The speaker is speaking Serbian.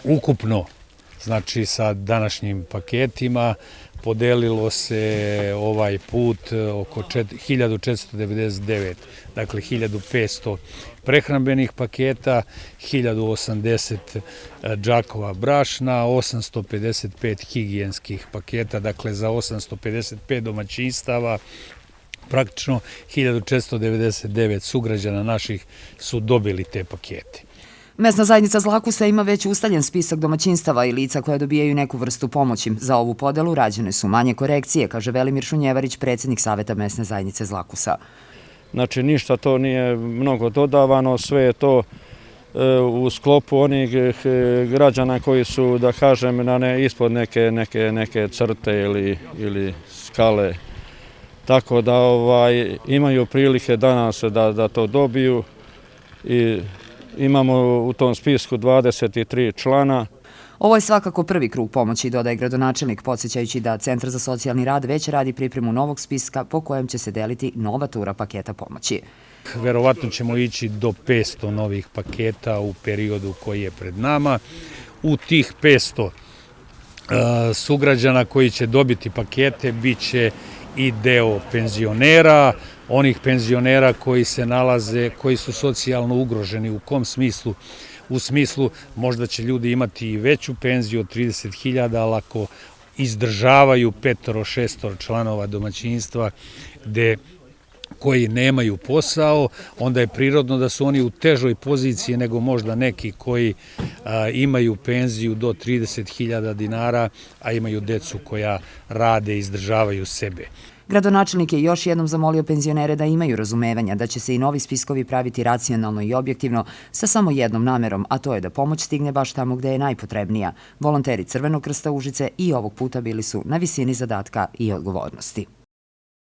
Ukupno, znači sa današnjim paketima, podelilo se ovaj put oko 1499, dakle 1500 prehrambenih paketa, 1080 džakova brašna, 855 higijenskih paketa, dakle za 855 domaćinstava, praktično 1499 sugrađana naših su dobili te pakete. Mesna zajednica Zlakusa ima već ustaljen spisak domaćinstava i lica koja dobijaju neku vrstu pomoći. Za ovu podelu rađene su manje korekcije, kaže Velimir Šunjevarić, predsjednik Saveta mesne zajednice Zlakusa. Znači, ništa to nije mnogo dodavano, sve je to u sklopu onih građana koji su, da kažem, ispod neke crte ili skale. Tako da imaju prilike danas da to dobiju i imamo u tom spisku 23 člana. Ovo je svakako prvi krug pomoći, dodaje gradonačelnik, podsjećajući da Centar za socijalni rad već radi pripremu novog spiska po kojem će se deliti nova tura paketa pomoći. Verovatno ćemo ići do 500 novih paketa u periodu koji je pred nama. U tih 500 sugrađana koji će dobiti pakete bit će i deo penzionera, onih penzionera koji su socijalno ugroženi. U kom smislu? U smislu možda će ljudi imati i veću penziju od 30.000, ali ako izdržavaju 5-6 članova domaćinstva koji nemaju posao, onda je prirodno da su oni u težoj poziciji nego možda neki koji imaju penziju do 30.000 dinara, a imaju decu koja rade i izdržavaju sebe. Gradonačelnik je još jednom zamolio penzionere da imaju razumevanja da će se i novi spiskovi praviti racionalno i objektivno sa samo jednom namerom, a to je da pomoć stigne baš tamo gde je najpotrebnija. Volonteri Crvenog krsta Užice i ovog puta bili su na visini zadatka i odgovornosti.